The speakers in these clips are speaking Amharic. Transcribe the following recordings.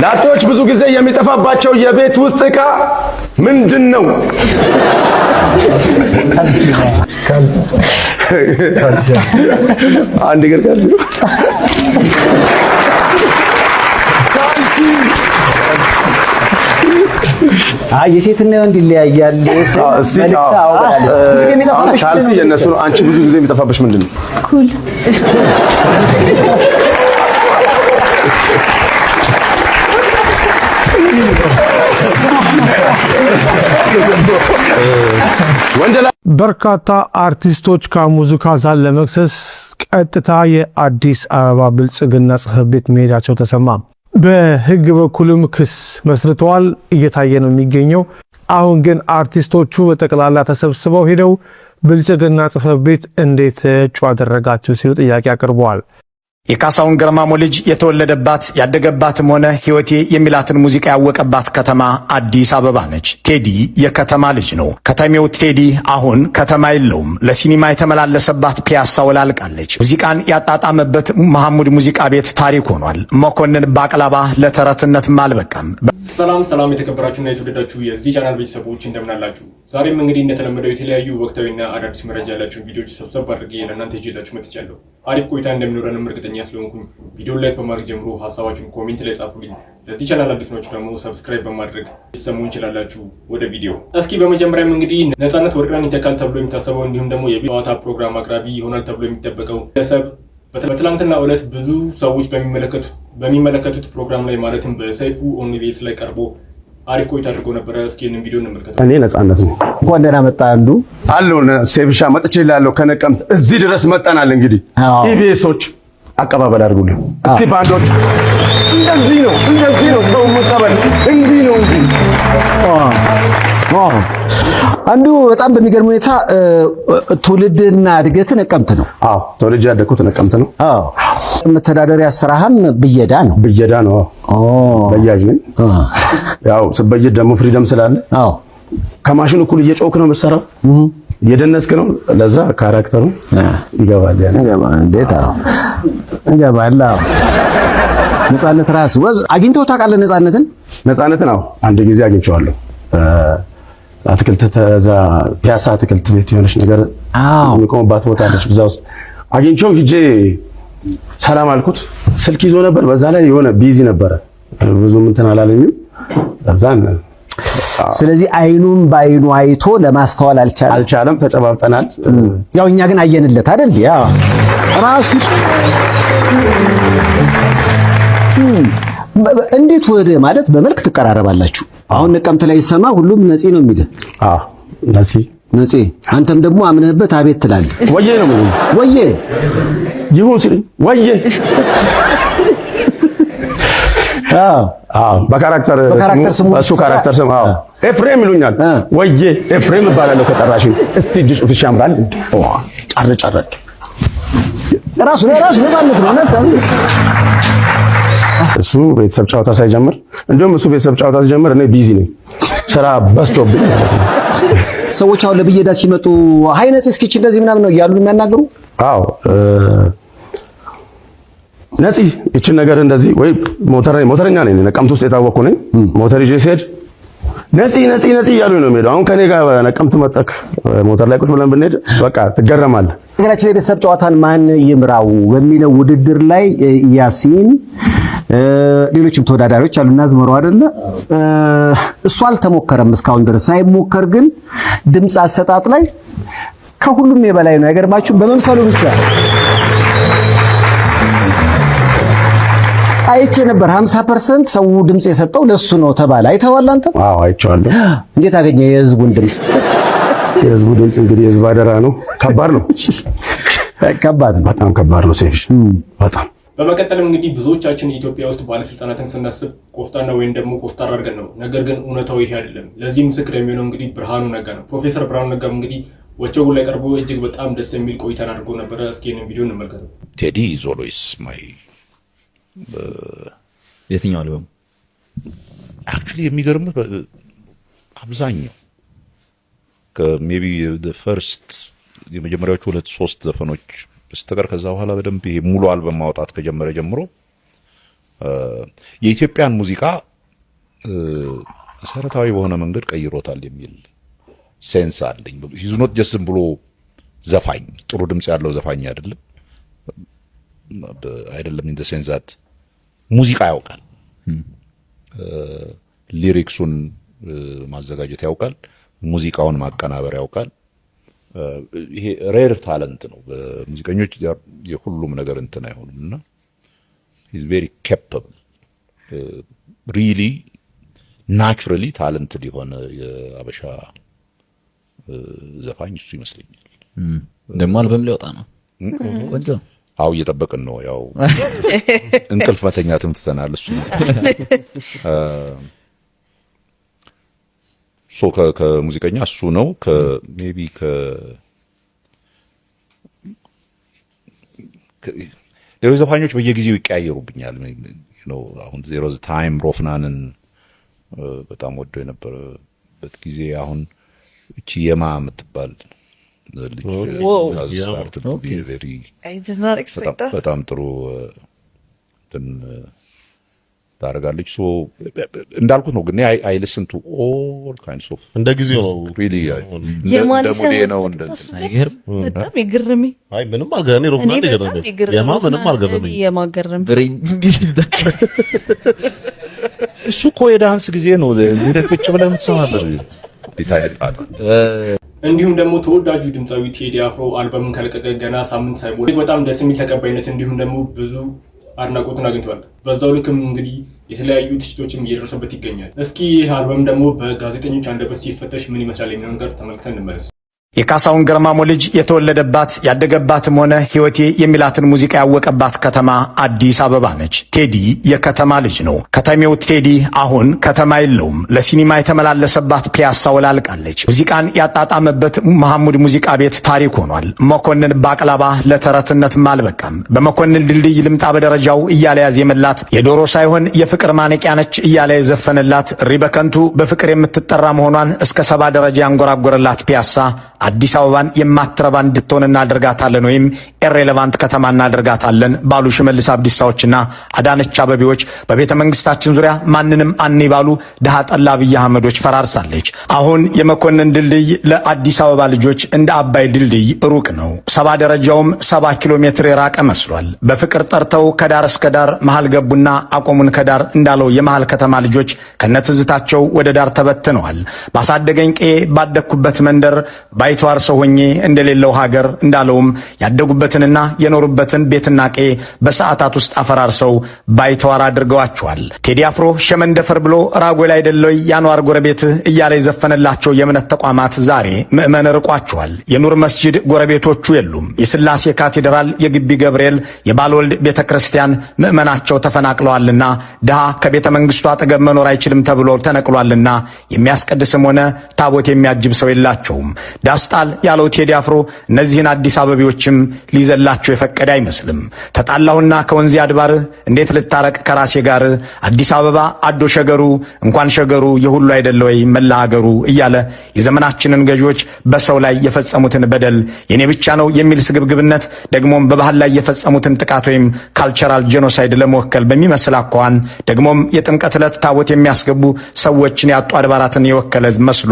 ላጤዎች ብዙ ጊዜ የሚጠፋባቸው የቤት ውስጥ ዕቃ ምንድነው? አንድ ነገር ካልሲ ነው። የሴትና የወንድ ይለያያል። ካልሲ የነሱ ነው። አንቺ ብዙ ጊዜ የሚጠፋብሽ ምንድነው? ኩል በርካታ አርቲስቶች ከሙዚቃ ዛን ለመክሰስ ቀጥታ የአዲስ አበባ ብልጽግና ጽሕፈት ቤት መሄዳቸው ተሰማ። በሕግ በኩልም ክስ መስርተዋል፣ እየታየ ነው የሚገኘው። አሁን ግን አርቲስቶቹ በጠቅላላ ተሰብስበው ሄደው ብልጽግና ጽሕፈት ቤት እንዴት እጩ አደረጋቸው ሲሉ ጥያቄ አቅርበዋል። የካሳሁን ገርማሞ ልጅ የተወለደባት ያደገባትም ሆነ ሕይወቴ የሚላትን ሙዚቃ ያወቀባት ከተማ አዲስ አበባ ነች። ቴዲ የከተማ ልጅ ነው። ከተሜው ቴዲ አሁን ከተማ የለውም። ለሲኒማ የተመላለሰባት ፒያሳ ወላልቃለች። ሙዚቃን ያጣጣመበት መሐሙድ ሙዚቃ ቤት ታሪክ ሆኗል። መኮንን ባቅላባ ለተረትነትም አልበቃም። ሰላም የተከበራችሁና የተወደዳችሁ የዚህ ቻናል ቤተሰቦች እንደምናላችሁ። ዛሬም እንግዲህ እንደተለመደው የተለያዩ ወቅታዊና አዳዲስ መረጃ ያላችሁን ቪዲዮዎች ሰብሰብ አድርጌ ለእናንተ ይዤላችሁ መጥቻለሁ። አሪፍ ቆይታ እንደሚኖረንም እርግጠኛ ስለሆንኩኝ ቪዲዮ ላይክ በማድረግ ጀምሮ ሀሳባችሁን ኮሜንት ላይ ጻፉልኝ። ለዚህ ቻናል አዲስ ናችሁ ደግሞ ሰብስክራይብ በማድረግ ሊሰሙ እንችላላችሁ። ወደ ቪዲዮ እስኪ በመጀመሪያም እንግዲህ ነፃነት ወርቅነህን ይተካል ተብሎ የሚታሰበው እንዲሁም ደግሞ የጨዋታ ፕሮግራም አቅራቢ ይሆናል ተብሎ የሚጠበቀው ግለሰብ በትላንትና ዕለት ብዙ ሰዎች በሚመለከቱት ፕሮግራም ላይ ማለትም በሰይፉ ኦን ኢቢኤስ ላይ ቀርቦ አሪፍ ቆይታ አድርጎ ነበረ። እስኪ እንን ቪዲዮ እንመልከተው። እኔ ነፃነት ነው። እንኳን ደህና መጣ አንዱ አለው ሴብሻ መጥቼ ላለው ከነቀምት እዚህ ድረስ መጣናል። እንግዲህ ኢቢኤሶች አቀባበል አድርጉልኝ እስኪ ባንዶች። እንደዚህ ነው ሰው መቀበል እንዲህ ነው እንጂ አንዱ በጣም በሚገርም ሁኔታ ትውልድና እድገት ነቀምት ነው። አዎ ተወልጄ ያደግኩት ነቀምት ነው። አዎ መተዳደሪያ ስራህም ብየዳ ነው። በያጅ ነኝ። ያው ስበይድ ደግሞ ፍሪደም ስላለ አዎ ከማሽኑ እኩል እየጮክ ነው መሰራው እየደነስክ ነው። ለዛ ካራክተሩ ይገባል እንዴት? አዎ ይገባል። አዎ ነፃነት ራስ ወዝ አግኝተው ታውቃለህ? ነፃነትን አዎ አንድ ጊዜ አግኝቼዋለሁ። አትክልት ተዛ ፒያሳ አትክልት ቤት የሆነች ነገር የሚቆምባት ቦታ አለች። በዛ ውስጥ አግኝቼው ሂጄ ሰላም አልኩት። ስልክ ይዞ ነበር። በዛ ላይ የሆነ ቢዚ ነበረ ብዙም እንትን አላለኝም። በዛን ስለዚህ አይኑን በአይኑ አይቶ ለማስተዋል አልቻለም። ተጨባብጠናል። ያው እኛ ግን አየንለት አይደል? ያው ራሱ እንዴት ወደ ማለት በመልክ ትቀራረባላችሁ? አሁን ነቀምት ላይ ሰማ ሁሉም ነፂ ነው የሚል። አዎ ነፂ። አንተም ደግሞ አምነህበት አቤት ትላለህ። ወዬ ነው ምን ወዬ ይሁን ሲል ወዬ። አዎ በካራክተር ስሙ እሱ ካራክተር ስሙ። አዎ ኤፍሬም ይሉኛል። ወዬ ኤፍሬም እባላለሁ ከጠራሽኝ። እስቲ እጅሽ ፍሽ ያምራል። ጫረ ራሱ ነፃነት ነው። እሱ ቤተሰብ ጨዋታ ሳይጀምር እንደውም እሱ ቤተሰብ ጨዋታ ሲጀምር እኔ ቢዚ ነኝ፣ ስራ በዝቶብኝ ማለት ነው። ሰዎች አሁን ለብየዳ ሲመጡ ሃይ ነፂ እስኪ እንደዚህ ምናምን ነው እያሉ የሚያናግሩ። አዎ ነፂ እቺ ነገር እንደዚህ ወይ ሞተረኛ ነኝ፣ ነቀምት ውስጥ የታወቅኩ ነኝ። ሞተር ይዤ ሲሄድ ነፂ እያሉኝ ነው የሚሄደው። አሁን ከኔ ጋር ነቀምት መጠክ ሞተር ላይ ቁጭ ብለን ብንሄድ በቃ ትገረማለህ። ነገራችን የቤተሰብ ጨዋታን ማን ይምራው በሚለው ውድድር ላይ ያሲን ሌሎችም ተወዳዳሪዎች አሉና ዝመሩ አይደለ? እሱ አልተሞከረም እስካሁን ድረስ። ሳይሞከር ግን ድምጽ አሰጣጥ ላይ ከሁሉም የበላይ ነው። አይገርማችሁ? በመምሰሉ ብቻ አይቼ ነበር 50% ሰው ድምጽ የሰጠው ለሱ ነው ተባለ። አይተዋል አንተ? አዎ አይቼዋለሁ። እንዴት አገኘ የህዝቡን ድምጽ? የህዝቡ ድምጽ እንግዲህ የህዝብ አደራ ነው። ከባድ ነው። በጣም ከባድ ነው ሴሽ በጣም። በመቀጠልም እንግዲህ ብዙዎቻችን ኢትዮጵያ ውስጥ ባለስልጣናትን ስናስብ ኮፍታና ወይም ደግሞ ኮፍታር አድርገን ነው። ነገር ግን እውነታው ይሄ አይደለም። ለዚህ ምስክር የሚሆነው እንግዲህ ብርሃኑ ነጋ ነው። ፕሮፌሰር ብርሃኑ ነጋ እንግዲህ ወቸጉ ላይ ቀርቦ እጅግ በጣም ደስ የሚል ቆይታን አድርጎ ነበረ። እስኪ ይሄንን ቪዲዮ እንመልከተው። ቴዲ ኢዝ ኦልዌይስ ማይ የትኛው አልበም አክቹሊ የሚገርምህ አብዛኛው ከሜቢ ፈርስት የመጀመሪያዎቹ 2-3 ዘፈኖች በስተቀር ከዛ በኋላ በደንብ ሙሉ አልበም ማውጣት ከጀመረ ጀምሮ የኢትዮጵያን ሙዚቃ መሰረታዊ በሆነ መንገድ ቀይሮታል የሚል ሴንስ አለኝ። ሂዝ ኖት ጀስት ዝም ብሎ ዘፋኝ፣ ጥሩ ድምጽ ያለው ዘፋኝ አይደለም ኢን ዘ ሴንስ ዛት ሙዚቃ ያውቃል፣ ሊሪክሱን ማዘጋጀት ያውቃል፣ ሙዚቃውን ማቀናበር ያውቃል። ይሄ ሬር ታለንት ነው። በሙዚቀኞች የሁሉም ነገር እንትን አይሆንምና he's very capable really naturally talented የሆነ የአበሻ ዘፋኝ እሱ ይመስለኛል። ደግሞ አልበም ሊወጣ ነው። ቆንጆ አው እየጠበቅን ነው። ያው እንቅልፍ መተኛትም ትተናል። እሱ ከሙዚቀኛ እሱ ነው። ሜቢ ሌሎች ዘፋኞች በየጊዜው ይቀያየሩብኛል። አሁን ዜሮ ታይም ሮፍናንን በጣም ወዶ የነበረበት ጊዜ አሁን እቺ የማ የምትባል በጣም ጥሩ ታደርጋለች። እንዳልኩት ነው። ግን አይ ሊስን ቱ ኦል ካይንድስ ኦፍ እንደ ጊዜው ነው ሪሊ የማንሰው ነው። አይገርም? በጣም ይገርምኝ። አይ ምንም አልገረመኝ። ሮፍናን ይገርምኝ። የማ ምንም አልገረመኝ። የማገረም እሱ እኮ የዳንስ ጊዜ ነው። እንደ ቁጭ ብለህ የምትሰማበት ይታያል። እንዲሁም ደግሞ ተወዳጁ ድምፃዊ ቴዲ አፍሮ አልበምን ከለቀቀ ገና ሳምንት ሳይሞላ በጣም ደስ የሚል ተቀባይነት እንዲሁም ደግሞ ብዙ አድናቆትን አግኝቷል። በዛው ልክም እንግዲህ የተለያዩ ትችቶችም እየደረሰበት ይገኛል። እስኪ ይህ አልበም ደግሞ በጋዜጠኞች አንደበት ሲፈተሽ ምን ይመስላል የሚለውን ጋር ተመልክተን እንመለስ። የካሳሁን ገርማሞ ልጅ የተወለደባት ያደገባትም ሆነ ሕይወቴ የሚላትን ሙዚቃ ያወቀባት ከተማ አዲስ አበባ ነች። ቴዲ የከተማ ልጅ ነው። ከተሜው ቴዲ አሁን ከተማ የለውም። ለሲኒማ የተመላለሰባት ፒያሳ ወላልቃለች። ሙዚቃን ያጣጣመበት መሐሙድ ሙዚቃ ቤት ታሪክ ሆኗል። መኮንን ባቅላባ ለተረትነትም አልበቃም። በመኮንን ድልድይ ልምጣ በደረጃው እያለ ያዜመላት የዶሮ ሳይሆን የፍቅር ማነቂያ ነች እያለ የዘፈንላት ሪበከንቱ በፍቅር የምትጠራ መሆኗን እስከ 70 ደረጃ ያንጎራጎረላት ፒያሳ አዲስ አበባን የማትረባ እንድትሆን እናደርጋታለን ወይም ኢሬሌቫንት ከተማ እናደርጋታለን ባሉ ሽመልስ አብዲሳዎችና አዳነች አበቤዎች በቤተ መንግስታችን ዙሪያ ማንንም አንይባሉ ድሃ ጠላ አብይ አህመዶች ፈራርሳለች። አሁን የመኮንን ድልድይ ለአዲስ አበባ ልጆች እንደ አባይ ድልድይ ሩቅ ነው። 70 ደረጃውም 70 ኪሎ ሜትር የራቀ መስሏል። በፍቅር ጠርተው ከዳር እስከ ዳር መሃል ገቡና አቆሙን ከዳር እንዳለው የመሃል ከተማ ልጆች ከነትዝታቸው ወደ ዳር ተበትነዋል። ባሳደገኝ ቀዬ ባደኩበት መንደር ባይተዋር ሰው ሆኜ እንደሌለው ሀገር እንዳለውም ያደጉበትንና የኖሩበትን ቤትና ቄ በሰዓታት ውስጥ አፈራርሰው ባይተዋር አድርገዋቸዋል። ቴዲ አፍሮ ሸመንደፈር ብሎ ራጎል አይደለይ ያኗር ጎረቤት እያለ የዘፈነላቸው የእምነት ተቋማት ዛሬ ምዕመን ርቋቸዋል። የኑር መስጂድ ጎረቤቶቹ የሉም። የስላሴ ካቴድራል፣ የግቢ ገብርኤል፣ የባልወልድ ቤተክርስቲያን ምዕመናቸው ተፈናቅለዋልና ድሃ ከቤተ መንግስቱ አጠገብ መኖር አይችልም ተብሎ ተነቅሏልና የሚያስቀድስም ሆነ ታቦት የሚያጅብ ሰው የላቸውም። ዳስጣል ያለው ቴዲ አፍሮ እነዚህን አዲስ አበቤዎችም ሊዘላቸው የፈቀደ አይመስልም። ተጣላሁና ከወንዚ አድባር እንዴት ልታረቅ ከራሴ ጋር አዲስ አበባ አዶ ሸገሩ እንኳን ሸገሩ የሁሉ አይደለ ወይ መላ ሀገሩ እያለ የዘመናችንን ገዢዎች በሰው ላይ የፈጸሙትን በደል የኔ ብቻ ነው የሚል ስግብግብነት ደግሞም በባህል ላይ የፈጸሙትን ጥቃት ወይም ካልቸራል ጄኖሳይድ ለመወከል በሚመስል አኳኋን ደግሞም የጥምቀት ዕለት ታቦት የሚያስገቡ ሰዎችን ያጡ አድባራትን የወከለ መስሎ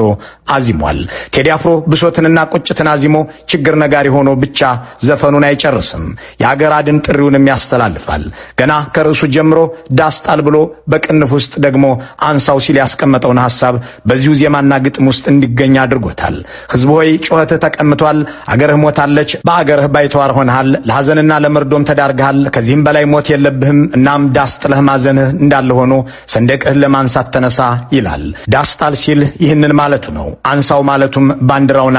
አዚሟል። ቴዲ አፍሮ ብሶትንና ቁጭትን አዚሞ ችግር ነጋሪ ሆኖ ብቻ ዘፈኑን አይጨርስም። የሀገር አድን ጥሪውንም ያስተላልፋል። ገና ከርዕሱ ጀምሮ ዳስጣል ብሎ በቅንፍ ውስጥ ደግሞ አንሳው ሲል ያስቀመጠውን ሐሳብ በዚሁ ዜማና ግጥም ውስጥ እንዲገኝ አድርጎታል። ሕዝብ ሆይ ጩኸትህ ተቀምጧል፣ አገርህ ሞታለች፣ በአገርህ ባይተዋር ሆነሃል፣ ለሐዘንና ለመርዶም ተዳርገሃል፣ ከዚህም በላይ ሞት የለብህም፣ እናም ዳስጥለህ ማዘንህ እንዳለ ሆኖ ሰንደቅህን ለማንሳት ተነሳ ይላል። ዳስጣል ሲል ይህንን ማለቱ ነው። አንሳው ማለቱም ባንዲራውን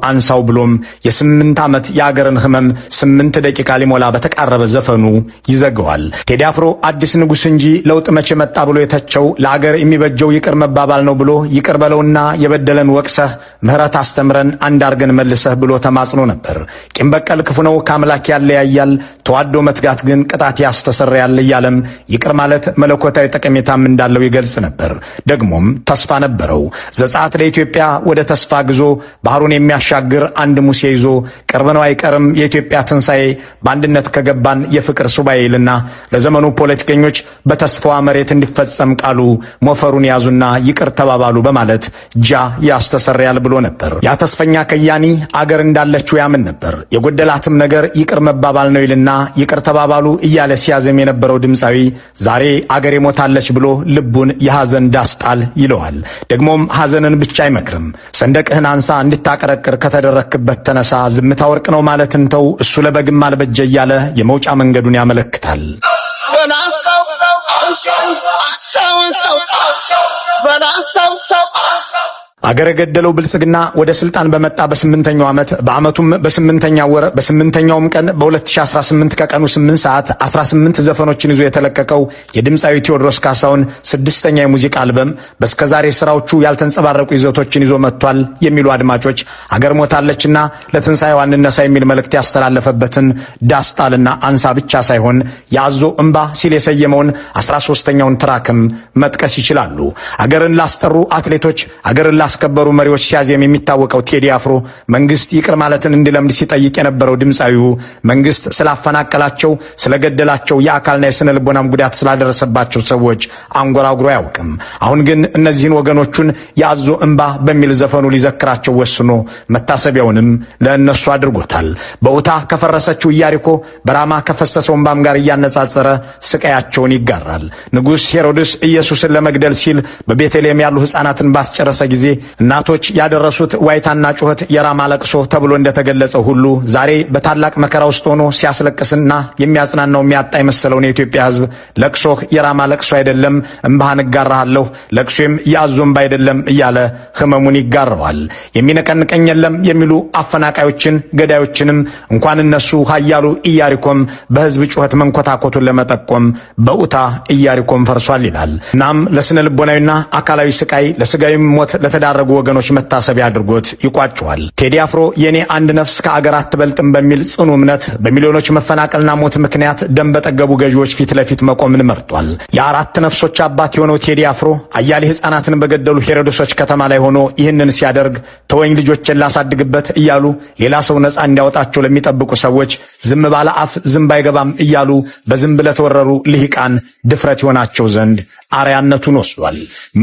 አንሳው ብሎም የ8 ዓመት የአገርን ህመም 8 ደቂቃ ሊሞላ በተቃረበ ዘፈኑ ይዘገዋል። ቴዲ አፍሮ አዲስ ንጉሥ እንጂ ለውጥ መቼ መጣ ብሎ የተቸው ለአገር የሚበጀው ይቅር መባባል ነው ብሎ ይቅር በለውና የበደለን ወቅሰህ ምህረት አስተምረን አንዳርገን መልሰህ ብሎ ተማጽኖ ነበር። ቂም በቀል ክፉ ነው ከአምላክ ያለያያል፣ ተዋዶ መትጋት ግን ቅጣት ያስተሰርያል እያለም ይቅር ማለት መለኮታዊ ጠቀሜታም እንዳለው ይገልጽ ነበር። ደግሞም ተስፋ ነበረው። ዘጸአት ለኢትዮጵያ ወደ ተስፋ ግዞ ባህሩ ባህሩን የሚያሻግር አንድ ሙሴ ይዞ ቅርብ ነው አይቀርም የኢትዮጵያ ትንሣኤ በአንድነት ከገባን የፍቅር ሱባኤ ይልና ለዘመኑ ፖለቲከኞች በተስፋዋ መሬት እንዲፈጸም ቃሉ ሞፈሩን ያዙና ይቅር ተባባሉ በማለት ጃ ያስተሰርያል ብሎ ነበር። ያ ተስፈኛ ከያኒ አገር እንዳለችው ያምን ነበር። የጎደላትም ነገር ይቅር መባባል ነው ይልና ይቅር ተባባሉ እያለ ሲያዘም የነበረው ድምፃዊ ዛሬ አገር ሞታለች ብሎ ልቡን የሐዘን ዳስጣል ይለዋል። ደግሞም ሐዘንን ብቻ አይመክርም። ሰንደቅህን አንሳ እንድታቀረቅር ከተደረክበት ተነሳ፣ ዝምታ ወርቅ ነው ማለትን ተው፣ እሱ ለበግም አልበጀ እያለ የመውጫ መንገዱን ያመለክታል። አገር የገደለው ብልጽግና ወደ ስልጣን በመጣ በ8ኛው ዓመት በዓመቱም በ8ኛው ወር በ8ኛውም ቀን በ2018 ከቀኑ 8 ሰዓት 18 ዘፈኖችን ይዞ የተለቀቀው የድምፃዊ ቴዎድሮስ ካሳሁን 6ኛ የሙዚቃ አልበም በስከዛሬ ስራዎቹ ያልተንጸባረቁ ይዘቶችን ይዞ መጥቷል የሚሉ አድማጮች አገር ሞታለችና ለትንሣኤው አንነሳ የሚል መልእክት ያስተላለፈበትን ዳስጣልና አንሳ ብቻ ሳይሆን የአዞ እምባ ሲል የሰየመውን 13ኛውን ትራክም መጥቀስ ይችላሉ። አገርን ላስጠሩ አትሌቶች አገርን ያስከበሩ መሪዎች ሲያዜም የሚታወቀው ቴዲ አፍሮ መንግስት ይቅር ማለትን እንዲለምድ ሲጠይቅ የነበረው ድምፃዊው መንግስት ስላፈናቀላቸው ስለገደላቸው የአካልና የስነ ልቦናም ጉዳት ስላደረሰባቸው ሰዎች አንጎራጉሮ አያውቅም። አሁን ግን እነዚህን ወገኖቹን የአዞ እንባ በሚል ዘፈኑ ሊዘክራቸው ወስኖ መታሰቢያውንም ለእነሱ አድርጎታል። በኡታ ከፈረሰችው ኢያሪኮ በራማ ከፈሰሰው እንባም ጋር እያነጻጸረ ስቃያቸውን ይጋራል። ንጉሥ ሄሮድስ ኢየሱስን ለመግደል ሲል በቤተልሔም ያሉ ሕፃናትን ባስጨረሰ ጊዜ እናቶች ያደረሱት ዋይታና ጩኸት የራማ ለቅሶ ተብሎ እንደተገለጸው ሁሉ ዛሬ በታላቅ መከራ ውስጥ ሆኖ ሲያስለቅስና የሚያጽናናው የሚያጣ የመሰለውን የኢትዮጵያ ሕዝብ ለቅሶህ የራማ ለቅሶ አይደለም፣ እምባህን እጋራሃለሁ፣ ለቅሶም የአዞ እምባ አይደለም እያለ ህመሙን ይጋረዋል። የሚነቀንቀኝ የለም የሚሉ አፈናቃዮችን ገዳዮችንም እንኳን እነሱ ኃያሉ ኢያሪኮም በህዝብ ጩኸት መንኮታኮቱን ለመጠቆም በኡታ ኢያሪኮም ፈርሷል ይላል። እናም ለስነ ልቦናዊና አካላዊ ስቃይ ለስጋዊም ሞት ለተዳረጉ ወገኖች መታሰቢያ አድርጎት ይቋጨዋል። ቴዲ አፍሮ የኔ አንድ ነፍስ ከአገር አትበልጥም በሚል ጽኑ እምነት በሚሊዮኖች መፈናቀልና ሞት ምክንያት ደም በጠገቡ ገዢዎች ፊት ለፊት መቆምን መርጧል። የአራት ነፍሶች አባት የሆነው ቴዲ አፍሮ አያሌ ሕፃናትን በገደሉ ሄሮዶሶች ከተማ ላይ ሆኖ ይህንን ሲያደርግ ተወኝ ልጆችን ላሳድግበት እያሉ ሌላ ሰው ነፃ እንዲያወጣቸው ለሚጠብቁ ሰዎች ዝም ባለ አፍ ዝም ባይገባም እያሉ በዝንብ ለተወረሩ ልሂቃን ድፍረት ይሆናቸው ዘንድ አርያነቱን ወስዷል።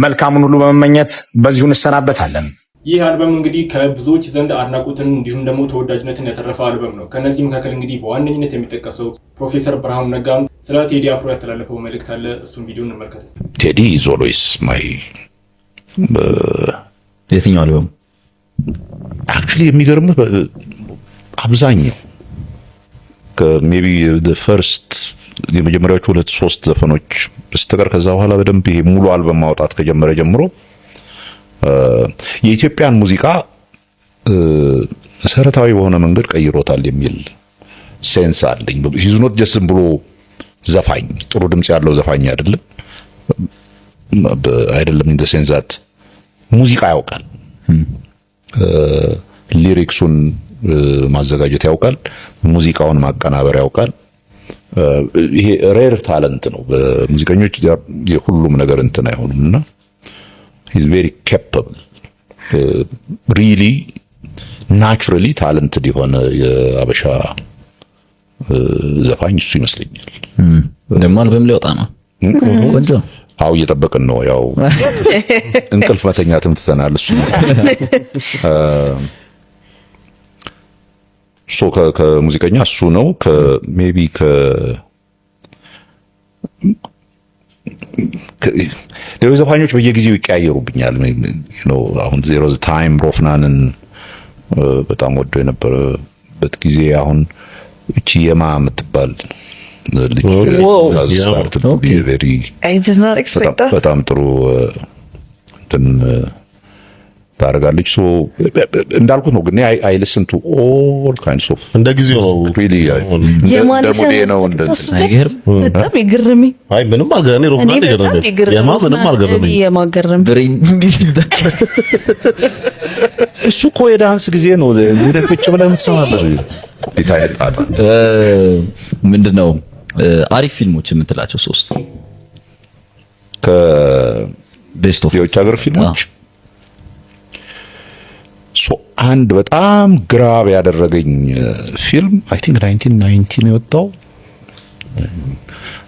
መልካሙን ሁሉ በመመኘት በዚሁ እንሰናበታለን። ይህ አልበም እንግዲህ ከብዙዎች ዘንድ አድናቆትን እንዲሁም ደግሞ ተወዳጅነትን ያተረፈ አልበም ነው። ከነዚህ መካከል እንግዲህ በዋነኝነት የሚጠቀሰው ፕሮፌሰር ብርሃኑ ነጋም ስለ ቴዲ አፍሮ ያስተላለፈው መልእክት አለ። እሱም ቪዲዮ እንመልከት። ቴዲ ኢዝ ኦልዌይስ ማይ የትኛው አልበም አክቹሊ የሚገርምህ አብዛኛው ሜቢ ፈርስት የመጀመሪያዎቹ 2-3 ዘፈኖች በስተቀር ከዛ በኋላ በደንብ ይሄ ሙሉ አልበም ማውጣት ከጀመረ ጀምሮ የኢትዮጵያን ሙዚቃ መሰረታዊ በሆነ መንገድ ቀይሮታል የሚል ሴንስ አለኝ። ሂዝ ኖት ጀስት ዝም ብሎ ዘፋኝ፣ ጥሩ ድምጽ ያለው ዘፋኝ አይደለም ኢን ዘ ሴንስ ዛት ሙዚቃ ያውቃል፣ ሊሪክሱን ማዘጋጀት ያውቃል፣ ሙዚቃውን ማቀናበር ያውቃል። ይሄ ሬር ታለንት ነው። በሙዚቀኞች የሁሉም ነገር እንትን አይሆኑምና he's very capable really naturally talented የሆነ የአበሻ ዘፋኝ እሱ ይመስለኛል። ደግሞ አልበም ሊወጣ ነው። ቆንጆ አው እየጠበቅን ነው። ያው እንቅልፍ መተኛትም ትተናል። እሱ ሶ ከሙዚቀኛ እሱ ነው። ከሜቢ ሌሎች ዘፋኞች በየጊዜው ይቀያየሩብኛል። አሁን ዜሮ ታይም ሮፍናንን በጣም ወዶ የነበረበት ጊዜ አሁን እቺ የማ የምትባል ልጅ በጣም ጥሩ እንትን ታደርጋለች። ሶ እንዳልኩት ነው። ግን አይ ሊስን ቱ ኦል ካይንድስ ኦፍ እንደ ጊዜው ነው ሪሊ ደሞዴ ነው እንደዚህ አይገርም። በጣም ይገርም። አይ ምንም አልገረመኝ። ሮፍናን ይገርመኝ። የማ ምንም አልገረመኝ። የማገረም ብሬን እሱ እኮ የዳንስ ጊዜ ነው። ወደ ቁጭ ብለህ የምትሰማበት ይታያጣ። ምንድነው አሪፍ ፊልሞች የምትላቸው? 3 ከቤስት ኦፍ የውጭ ሀገር ፊልሞች ሶ አንድ በጣም ግራብ ያደረገኝ ፊልም አይ ቲንክ 1990 ነው የወጣው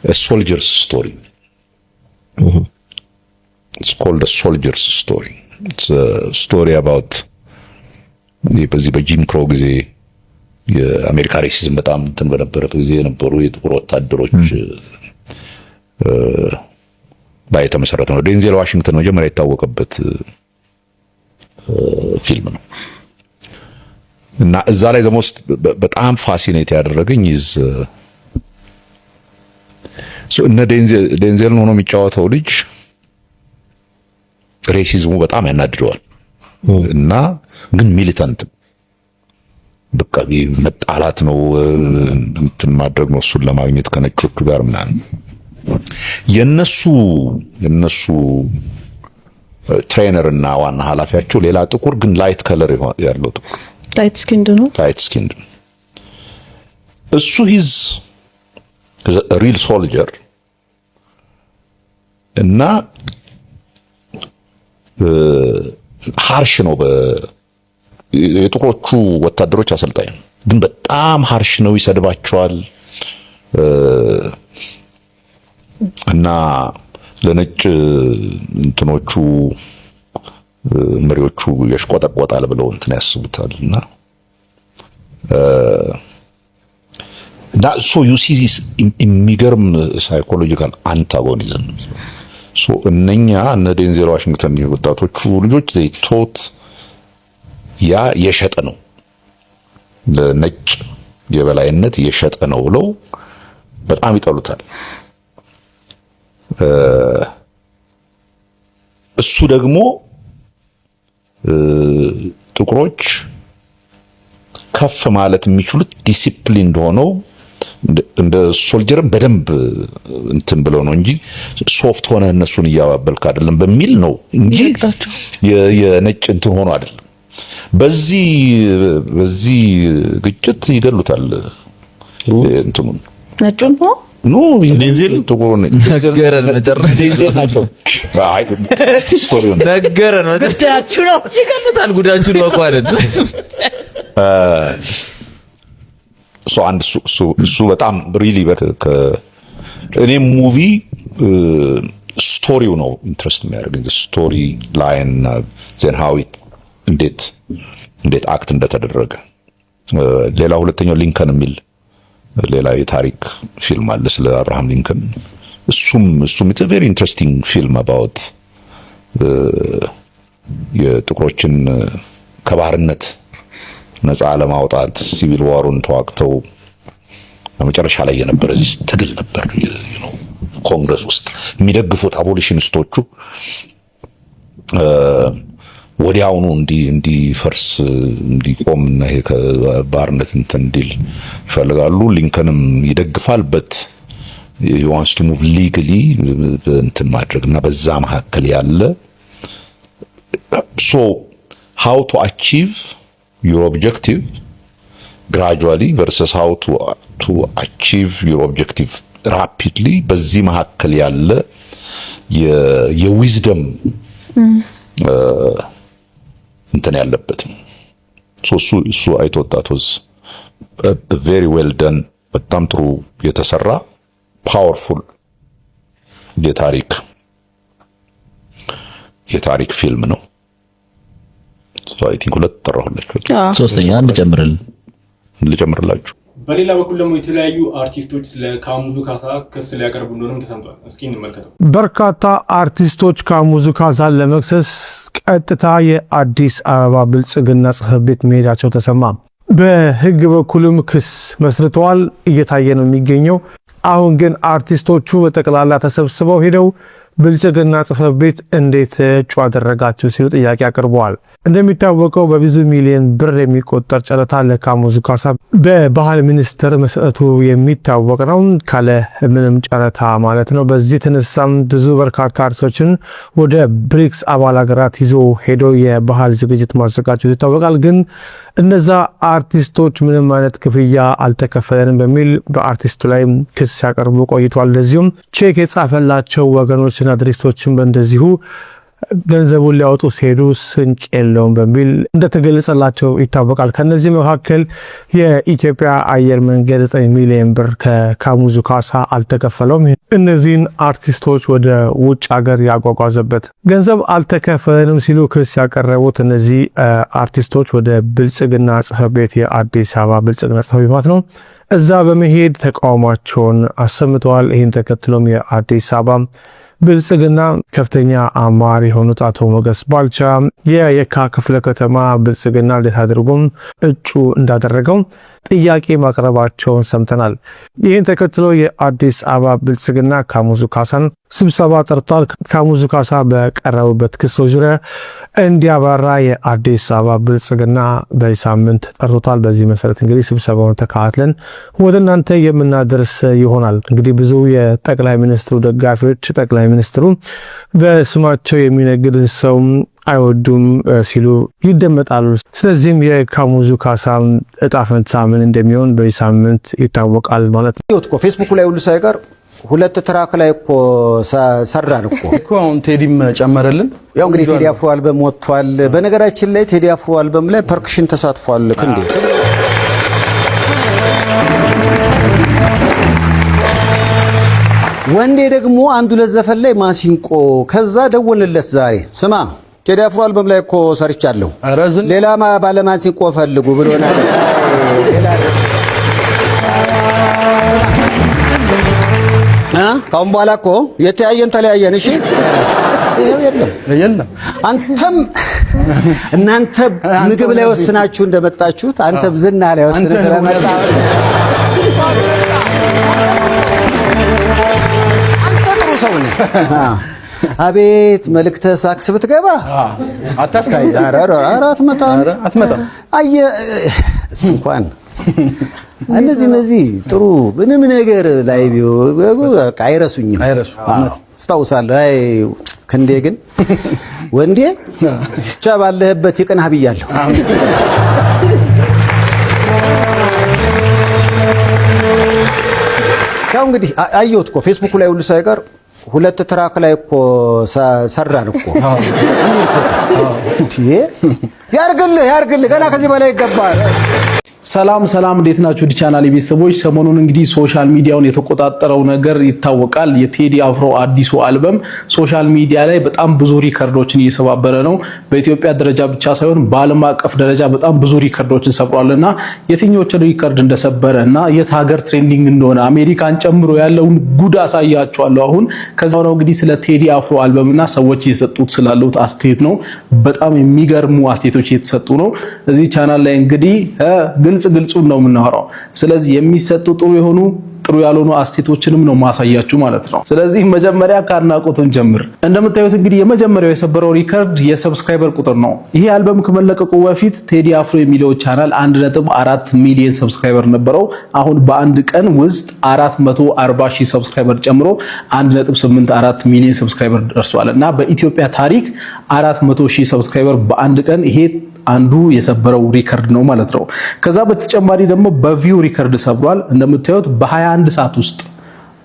A Soldier's Story. It's called A Soldier's Story. It's a story about በዚህ በጂም ክሮ ጊዜ የአሜሪካ ሬሲዝም በጣም እንትን በነበረበት ጊዜ የነበሩ የጥቁር ወታደሮች ላይ የተመሰረተ ነው። ዴንዜል ዋሽንግተን መጀመሪያ የታወቀበት ፊልም ነው እና እዛ ላይ ዘሞስት በጣም ፋሲኔት ያደረገኝ እነ ዴንዜልን ሆኖ የሚጫወተው ልጅ ሬሲዝሙ በጣም ያናድደዋል እና ግን ሚሊታንት በቃ መጣላት ነው እንትን ማድረግ ነው እሱን ለማግኘት ከነጮቹ ጋር ምናምን የነሱ ትሬነር እና ዋና ኃላፊያቸው ሌላ ጥቁር ግን ላይት ከለር ያለው ጥቁር ላይት ስኪንድ ነው እሱ ሂዝ ሪል ሶልጀር እና ሃርሽ ነው የጥቁሮቹ ወታደሮች አሰልጣኝ ግን በጣም ሃርሽ ነው ይሰድባቸዋል እና ለነጭ እንትኖቹ መሪዎቹ ያሽቆጠቆጣል ብለው እንትን ያስቡታልና ሶ ዩ ሲ ዚስ የሚገርም ሳይኮሎጂካል አንታጎኒዝም ሶ እነኛ እነ ዴንዜል ዋሽንግተን ወጣቶቹ ልጆች ዘይ ቶት ያ የሸጠ ነው ለነጭ የበላይነት የሸጠ ነው ብለው በጣም ይጠሉታል እሱ ደግሞ ጥቁሮች ከፍ ማለት የሚችሉት ዲሲፕሊን ሆነው እንደ ሶልጀርም በደንብ እንትን ብለው ነው እንጂ ሶፍት ሆነ እነሱን እያባበልክ አይደለም በሚል ነው እንጂ የነጭ እንትን ሆኖ አይደለም በዚህ ግጭት ይገሉታል እንትኑን ነጩን ነው ኖ ዴንዜል ጥቁሩን ነገረን ጉዳችሁ ነው ይገሉታል ጉዳችሁ ነው አቋረጥ እሱ በጣም ሪሊ እኔ ሙቪ ስቶሪው ነው ኢንትረስት የሚያደርገኝ ስቶሪ ላይን ዘን ሃው ኢት እንዴት አክት እንደተደረገ ሌላ ሁለተኛው ሊንከን የሚል ሌላ የታሪክ ፊልም አለ ስለ አብርሃም ሊንከን እሱም it's a very interesting film about የጥቁሮችን ከባርነት ነፃ ለማውጣት ሲቪል ዋሩን ተዋግተው በመጨረሻ ላይ የነበረ እዚህ ትግል ነበር ኮንግረስ ውስጥ የሚደግፉት አቦሊሽኒስቶቹ ወዲያውኑ እንዲፈርስ እንዲቆምና ይሄ ከባርነት እንትን እንዲል ይፈልጋሉ ሊንከንም ይደግፋል በት he wants to move legally እንትን ማድረግና በዛ መካከል ያለ so how to achieve your objective gradually versus how to achieve your objective rapidly በዚህ መካከል ያለ የዊዝደም እንትን ያለበት እሱ አይተወጣት was very well done በጣም ጥሩ የተሰራ ፓወርፉል የታሪክ ፊልም ነው አይ ቲንክ ሁለት ተራሁላችሁ ሶስተኛ ልጨምርላችሁ በሌላ በኩል ደግሞ የተለያዩ አርቲስቶች ስለ ካሙዙ ካሳ ክስ ሊያቀርቡ እንደሆነም ተሰምቷል እስኪ እንመልከተው በርካታ አርቲስቶች ካሙዙ ካሳን ለመክሰስ ቀጥታ የአዲስ አበባ ብልጽግና ጽሕፈት ቤት መሄዳቸው ተሰማ በህግ በኩልም ክስ መስርተዋል እየታየ ነው የሚገኘው አሁን ግን አርቲስቶቹ በጠቅላላ ተሰብስበው ሄደው ብልጽግና ጽሕፈት ቤት እንዴት እጩ አደረጋቸው ሲሉ ጥያቄ አቅርበዋል እንደሚታወቀው በብዙ ሚሊዮን ብር የሚቆጠር ጨረታ ለካሙዙ ካሳ በባህል ሚኒስቴር መስጠቱ የሚታወቅ ነው ካለ ምንም ጨረታ ማለት ነው በዚህ ተነሳም ብዙ በርካታ አርቲስቶችን ወደ ብሪክስ አባል ሀገራት ይዞ ሄዶ የባህል ዝግጅት ማዘጋጀቱ ይታወቃል ግን እነዛ አርቲስቶች ምንም አይነት ክፍያ አልተከፈለንም በሚል በአርቲስቱ ላይ ክስ ሲያቀርቡ ቆይቷል ለዚሁም ቼክ የጻፈላቸው ወገኖችና ድርጅቶችን በእንደዚሁ ገንዘቡን ሊያወጡ ሲሄዱ ስንቅ የለውም በሚል እንደተገለጸላቸው ይታወቃል። ከነዚህ መካከል የኢትዮጵያ አየር መንገድ 9 ሚሊዮን ብር ከካሙዙ ካሳ አልተከፈለውም። እነዚህን አርቲስቶች ወደ ውጭ ሀገር ያጓጓዘበት ገንዘብ አልተከፈለንም ሲሉ ክስ ያቀረቡት እነዚህ አርቲስቶች ወደ ብልጽግና ጽሕፈት ቤት የአዲስ አበባ ብልጽግና ጽሕፈት ቤት ነው እዛ በመሄድ ተቃውሟቸውን አሰምተዋል። ይህን ተከትሎም የአዲስ አበባ ብልጽግና ከፍተኛ አማሪ የሆኑት አቶ ሞገስ ባልቻ የየካ ክፍለ ከተማ ብልጽግና እንዴት አድርጎም እጩ እንዳደረገው ጥያቄ ማቅረባቸውን ሰምተናል። ይህን ተከትሎ የአዲስ አበባ ብልጽግና ካሙዙ ካሳን ስብሰባ ጠርቷል። ካሙዙ ካሳ በቀረቡበት ክሶች ዙሪያ እንዲያባራ የአዲስ አበባ ብልጽግና በሳምንት ጠርቷል። በዚህ መሰረት እንግዲህ ስብሰባውን ተካትለን ወደ እናንተ የምናደርስ ይሆናል። እንግዲህ ብዙ የጠቅላይ ሚኒስትሩ ደጋፊዎች ጠቅላይ ሚኒስትሩ በስማቸው የሚነግድ ሰው አይወዱም ሲሉ ይደመጣሉ። ስለዚህም የካሙዙ ካሳ እጣ ፈንታ ምን እንደሚሆን በሳምንት ይታወቃል ማለት ነው። እኮ ፌስቡክ ላይ ሁሉ ሳይቀር 2 ትራክ ላይ እኮ ሰራን እኮ አሁን ቴዲም ጨመረልን። ያው እንግዲህ ቴዲ አፍሮ አልበም ወጥቷል። በነገራችን ላይ ቴዲ አፍሮ አልበም ላይ ፐርክሽን ተሳትፏል። ክንዴ ወንዴ ደግሞ አንዱ ለዘፈን ላይ ማሲንቆ ከዛ ደወልለት ዛሬ ስማ ቴዲ አፍሮ አልበም ላይ እኮ ሰርቻለሁ ሌላ ባለ ማሲንቆ ፈልጉ ብሎናል። ካሁን በኋላ እኮ የተያየን ተለያየን። እሺ ይሄው የለም አንተም እናንተ ምግብ ላይ ወስናችሁ እንደመጣችሁት አንተም ዝና ላይ ወስነህ ስለመጣ አንተ ጥሩ ሰው ነህ። አቤት መልእክተ ሳክስ ብትገባ አታስካይ አትመጣም። አየህ እንኳን እነዚህ ጥሩ ምንም ነገር ላይ በቃ አይረሱኝም። አስታውሳለሁ። አይ ክንዴ ግን ወንዴ ብቻ ባለህበት ይቅናህ ብያለሁ። ያው እንግዲህ አየሁት እኮ ፌስቡክ ላይ ሁሉ ሳይቀር 2 ትራክ ላይ እኮ ሰራን እኮ ያርግልህ ገና ከዚህ በላይ ይገባል። ሰላም እንዴት ናችሁ? ቻናሌ ቤተሰቦች ሰሞኑን እንግዲህ ሶሻል ሚዲያውን የተቆጣጠረው ነገር ይታወቃል። የቴዲ አፍሮ አዲሱ አልበም ሶሻል ሚዲያ ላይ በጣም ብዙ ሪከርዶችን እየሰባበረ ነው። በኢትዮጵያ ደረጃ ብቻ ሳይሆን በዓለም አቀፍ ደረጃ በጣም ብዙ ሪከርዶችን ሰብሯልና የትኞቹን ሪከርድ እንደሰበረና የት ሀገር ትሬንዲንግ እንደሆነ አሜሪካን ጨምሮ ያለውን ጉድ አሳያችኋለሁ። አሁን ከዛው ነው እንግዲህ ስለ ቴዲ አፍሮ አልበምና ሰዎች እየሰጡት ስላሉት አስተያየት ነው። በጣም የሚገርሙ አስተያየቶች እየተሰጡ ነው። እዚህ ቻናል ላይ እንግዲህ ግልጹን ነው የምናወራው። ስለዚህ የሚሰጡ ጥሩ ያልሆኑ አስተያየቶችንም ነው ማሳያችሁ ማለት ነው። ስለዚህ መጀመሪያ ካናቆቱን ጀምር። እንደምታዩት እንግዲህ የመጀመሪያው የሰበረው ሪከርድ የሰብስክራይበር ቁጥር ነው። ይሄ አልበም ከመለቀቁ በፊት ቴዲ አፍሮ የሚለው ቻናል 1.4 ሚሊዮን ሰብስክራይበር ነበረው። አሁን በአንድ ቀን ውስጥ 440,000 ሰብስክራይበር ጨምሮ 1.84 ሚሊዮን ሰብስክራይበር ደርሷልና በኢትዮጵያ ታሪክ 400,000 ሰብስክራይበር በአንድ ቀን ይሄ አንዱ የሰበረው ሪከርድ ነው ማለት ነው። ከዛ በተጨማሪ ደግሞ በቪው ሪከርድ ሰብሯል። እንደምታዩት በ21 ሰዓት ውስጥ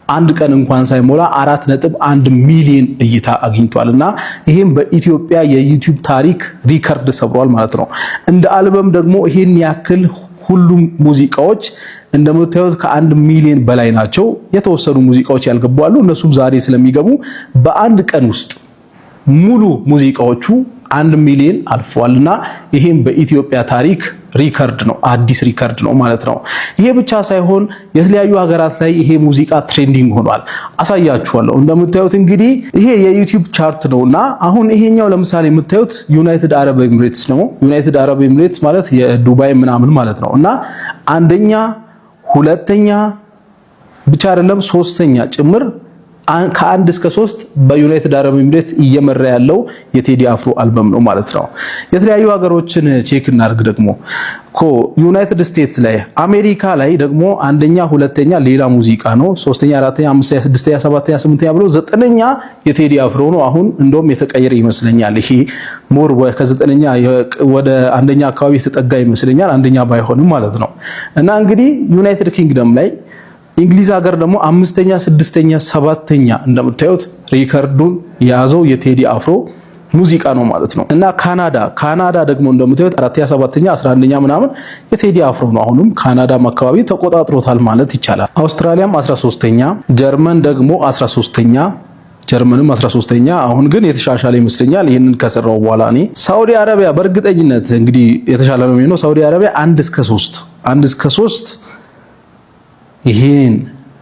አንድ ቀን እንኳን ሳይሞላ 4.1 ሚሊዮን እይታ አግኝቷልና ይሄም በኢትዮጵያ የዩቲዩብ ታሪክ ሪከርድ ሰብሯል ማለት ነው። እንደ አልበም ደግሞ ይሄን ያክል ሁሉም ሙዚቃዎች እንደምታዩት ከ1 ሚሊዮን በላይ ናቸው። የተወሰኑ ሙዚቃዎች ያልገቡ አሉ። እነሱም ዛሬ ስለሚገቡ በአንድ ቀን ውስጥ ሙሉ ሙዚቃዎቹ 1 ሚሊዮን አልፏልና ይሄም በኢትዮጵያ ታሪክ ሪከርድ ነው፣ አዲስ ሪከርድ ነው ማለት ነው። ይሄ ብቻ ሳይሆን የተለያዩ ሀገራት ላይ ይሄ ሙዚቃ ትሬንዲንግ ሆኗል። አሳያችኋለሁ። እንደምታዩት እንግዲህ ይሄ የዩቲዩብ ቻርት ነውና አሁን ይሄኛው ለምሳሌ የምታዩት ዩናይትድ አረብ ኤሚሬትስ ነው። ዩናይትድ አረብ ኤሚሬትስ ማለት የዱባይ ምናምን ማለት ነው። እና አንደኛ፣ ሁለተኛ ብቻ አይደለም 3ኛ ጭምር ከ1 እስከ 3 በዩናይትድ አረብ ኤሚሬትስ እየመራ ያለው የቴዲ አፍሮ አልበም ነው ማለት ነው። የተለያዩ ሀገሮችን ቼክ እናድርግ ደግሞ ዩናይትድ ስቴትስ ላይ አሜሪካ ላይ ደግሞ 1ኛ 2ኛ ሌላ ሙዚቃ ነው። 3ኛ 4ኛ 5ኛ 6ኛ 7ኛ 8ኛ ብሎ 9ኛ የቴዲ አፍሮ ነው። አሁን እንደውም የተቀየረ ይመስለኛል። ይሄ ሞር ከ9ኛ ወደ 1ኛ አካባቢ የተጠጋ ይመስለኛል። 1ኛ ባይሆንም ማለት ነው። እና እንግዲህ ዩናይትድ ኪንግደም ላይ እንግሊዝ ሀገር ደግሞ 5ኛ 6ኛ 7ኛ እንደምታዩት ሪከርዱን የያዘው የቴዲ አፍሮ ሙዚቃ ነው ማለት ነው። እና ካናዳ ደግሞ እንደምታዩት 4ኛ 7ኛ 11ኛ ምናምን የቴዲ አፍሮ ነው። አሁንም ካናዳም አካባቢ ተቆጣጥሮታል ማለት ይቻላል። አውስትራሊያም 13ኛ፣ ጀርመን ደግሞ 13ኛ፣ ጀርመንም 13ኛ። አሁን ግን የተሻሻለ ይመስለኛል ይሄንን ከሰራው በኋላ እኔ። ሳውዲ አረቢያ በእርግጠኝነት እንግዲህ የተሻለ ነው የሚሆነው። ሳውዲ አረቢያ 1 እስከ 3 ይሄን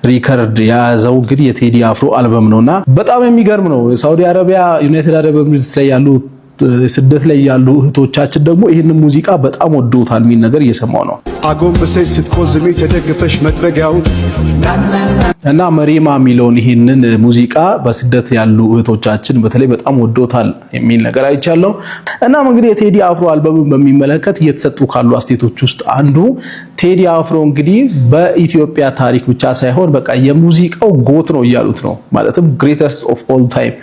ሪከርድ የያዘው እንግዲህ የቴዲ አፍሮ አልበም ነውና በጣም የሚገርም ነው። ሳውዲ አረቢያ፣ ዩናይትድ አረብ ኤሚሬትስ ላይ ያሉ ስደት ላይ ያሉ እህቶቻችን ደግሞ ይህንን ሙዚቃ በጣም ወደውታል የሚል ነገር እየሰማው ነው። አጎንብሰሽ ስትቆዝሚ ተደግፈሽ መጥረጊያው እና መሪማ የሚለውን ይህንን ሙዚቃ በስደት ያሉ እህቶቻችን በተለይ በጣም ወደውታል የሚል ነገር አይቻለሁ። እናም እንግዲህ የቴዲ አፍሮ አልበምን በሚመለከት እየተሰጡ ካሉ አስተያየቶች ውስጥ አንዱ ቴዲ አፍሮ እንግዲህ በኢትዮጵያ ታሪክ ብቻ ሳይሆን በቃ የሙዚቃው ጎት ነው እያሉት ነው። ማለትም ግሬተስት ኦፍ ኦል ታይም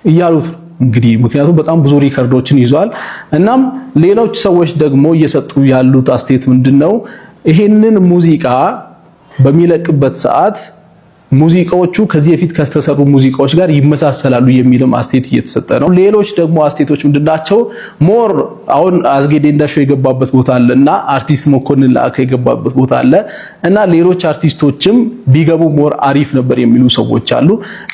እያሉት ነው እንግዲህ ምክንያቱም በጣም ብዙ ሪከርዶችን ይዟል። እናም ሌሎች ሰዎች ደግሞ እየሰጡ ያሉት አስተያየት ምንድነው ይሄንን ሙዚቃ በሚለቅበት ሰዓት ሙዚቃዎቹ ከዚህ በፊት ከተሰሩ ሙዚቃዎች ጋር ይመሳሰላሉ የሚልም አስተያየት እየተሰጠ ነው። ሌሎች ደግሞ አስተያየቶች ምንድናቸው ሞር አሁን አዝጌዴ እንዳሾ የገባበት ቦታ አለና አርቲስት መኮንን ላከ የገባበት ቦታ አለ እና ሌሎች አርቲስቶችም ቢገቡ ሞር አሪፍ ነበር የሚሉ ሰዎች አሉ።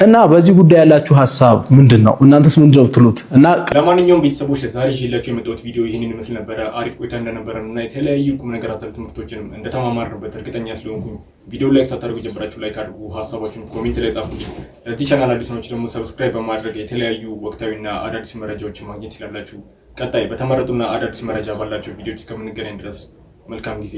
እና በዚህ ጉዳይ ያላችሁ ሐሳብ ምንድነው? እናንተስ ምንድነው ትሉት? እና ለማንኛውም ቤተሰቦች ለዛሬ ይዤላችሁ የመጣሁት ቪዲዮ ይሄንን ይመስል ነበር። አሪፍ ቆይታ እንደነበረና የተለያዩ ቁም ነገር አዘል ትምህርቶችንም እንደተማማርንበት እርግጠኛ ስለሆንኩኝ ቪዲዮ ላይክ ሳታደርጉ ጀምራችሁ ላይክ አድርጉ። ሐሳባችሁን ኮሜንት ላይ ጻፉልኝ። ለዚህ ቻናል አዲስ ናችሁ ደግሞ ሰብስክራይብ በማድረግ የተለያዩ ወቅታዊና አዳዲስ መረጃዎችን ማግኘት ይችላላችሁ። ቀጣይ በተመረጡና አዳዲስ መረጃ ባላቸው ቪዲዮዎች እስከምንገናኝ ድረስ መልካም ጊዜ